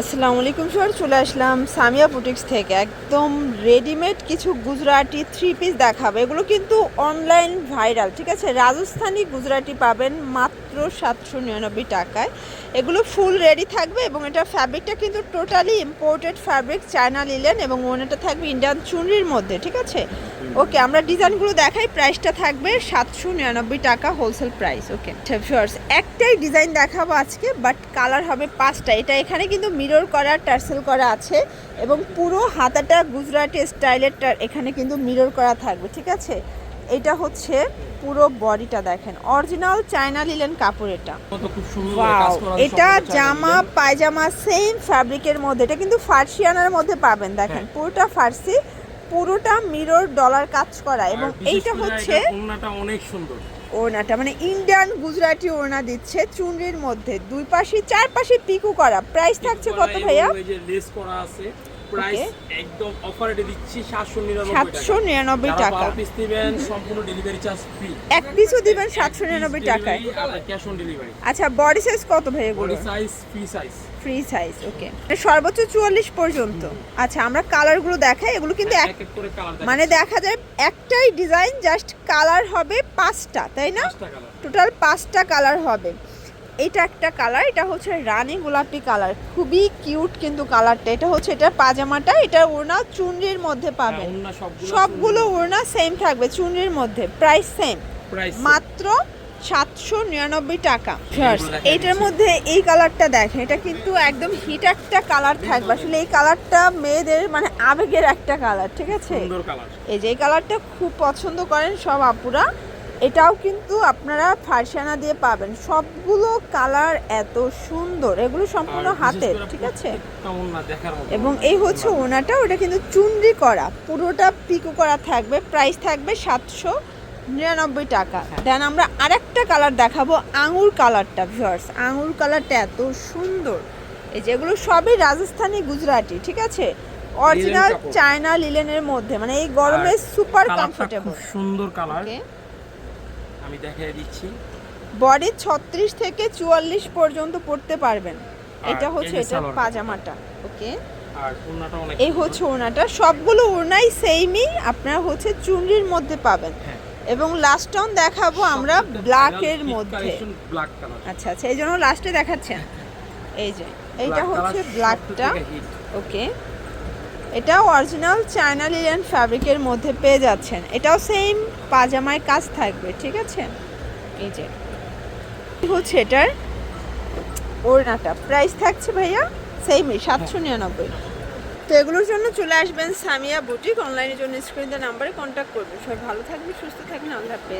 আসসালামু আলাইকুম স্যার, চলে আসলাম সামিয়া বুটিক্স থেকে। একদম রেডিমেড কিছু গুজরাটি থ্রি পিস দেখাবো। এগুলো কিন্তু অনলাইন ভাইরাল, ঠিক আছে। রাজস্থানি গুজরাটি পাবেন মাত্র 799 টাকায়। এগুলো ফুল রেডি থাকবে এবং এটা ফ্যাব্রিকটা কিন্তু totally imported fabric, China linen, এবং ওনাটা থাকবে ইন্ডিয়ান চুনরির মধ্যে, ঠিক আছে। ওকে, আমরা ডিজাইনগুলো দেখাই। প্রাইসটা থাকবে 799 টাকা হোলসেল প্রাইস। ওকে ভিউয়ার্স, একটাই ডিজাইন দেখাবো আজকে, বাট কালার হবে 5টা। এটা এখানে কিন্তু মিরর করা, টার্সেল করা আছে, এবং পুরো হাতাটা গুজরাটি স্টাইলের এখানে কিন্তু মিরর করা থাকবে, ঠিক আছে। এটা হচ্ছে পুরো বডিটা দেখেন, অরিজিনাল চায়না লিলেন কাপড়। এটা ওয়াও, এটা জামা পায়জামা সেম ফ্যাব্রিকের মধ্যে। এটা কিন্তু ফার্সিয়ানার মধ্যে পাবেন, দেখেন পুরোটা ফার্সি, পুরোটা মিরর ডলার কাজ করা। এবং এইটা হচ্ছে ওড়নাটা অনেক সুন্দর। ওড়নাটা মানে ইন্ডিয়ান গুজরাটি ওড়না দিচ্ছে চুনরির মধ্যে, দুই পাশে চার পাশে পিকু করা। প্রাইস থাকছে কত ভাইয়া? এই যে লেস করা আছে, প্রাইস একদম অফারে দিচ্ছি 799 টাকা। পিস দিবেন সম্পূর্ণ ডেলিভারি চার্জ ফ্রি। এক পিসও দিবেন 799 টাকায়। Cash on delivery. আচ্ছা, বডি সাইজ কত ভাই এগুলো? Body size free size. Free size, okay. সর্বোচ্চ 44 পর্যন্ত। আচ্ছা, আমরা কালারগুলো দেখাই। এগুলো কিন্তু এক এক করে কালার মানে দেখা যায় একটাই ডিজাইন, জাস্ট কালার হবে 5টা, তাই না? টোটাল 5টা কালার হবে। এটা একটা কালার, এটা হচ্ছে রানী গোলাপি কালার, খুবই কিউট কিন্তু কালারটা। এটা হচ্ছে এটা পাজামাটা, এটা ওড়না চুনরির মধ্যে পাবেন। সবগুলো ওড়না সেম থাকবে চুনরির মধ্যে। প্রাইস সেম, মাত্র 799 টাকা। এইটার মধ্যে এই কালারটা দেখেন, এটা কিন্তু একদম হিট একটা কালার থাকবে। আসলে এই কালারটা মেয়েদের মানে আবেগের একটা কালার, ঠিক আছে। এই যে এই কালারটা খুব পছন্দ করেন সব আপুরা। এটাও কিন্তু আপনারা ফারসানা দিয়ে পাবেন। সবগুলো কালার এত সুন্দর, এগুলো সম্পূর্ণ হাতের, ঠিক আছে। এবং এই হচ্ছে ওনাটা, ওটা কিন্তু চুনরি করা, পুরোটা পিকো করা থাকবে। প্রাইস থাকবে 799 টাকা। দেন আমরা আরেকটা কালার দেখাবো, আঙুর কালারটা। ভিউয়ার্স, আঙুর কালারটা এত সুন্দর। এই যেগুলো সবই রাজস্থানি গুজরাটি, ঠিক আছে, অরিজিনাল চায়না লিলেনের মধ্যে। মানে এই গরমে সুপার কমফোর্টেবল, সুন্দর কালার। আমি দেখিয়ে দিচ্ছি। বডি 36 থেকে 44 পর্যন্ত পড়তে পারবেন। এটা হচ্ছে এটা পাজামাটা, ওকে। আর ওড়নাটা অনেক, এই হচ্ছে ওড়নাটা। সবগুলো ওড়নাই সেমই, আপনারা হচ্ছে চুনরির মধ্যে পাবেন। এবং লাস্ট অন দেখাবো আমরা ব্ল্যাকের মধ্যে। আচ্ছা আচ্ছা, এই জন্য লাস্টে দেখাচ্ছেন। এই যে এইটা হচ্ছে ব্ল্যাকটা, ওকে। এটাও অরিজিনাল চায়না লিলেন ফ্যাব্রিকের মধ্যে পেয়ে যাচ্ছেন। এটাও সেম পাজামায় কাজ থাকবে, ঠিক আছে। এই যে হচ্ছে এটার ওড়নাটা। প্রাইস থাকছে ভাইয়া সেমই 799। তো এগুলোর জন্য চলে আসবেন সামিয়া বুটিক। অনলাইনের জন্য স্ক্রিনে নাম্বারে কন্ট্যাক্ট করবেন। সবাই ভালো থাকবেন, সুস্থ থাকবেন। আল্লাহ হাফেজ।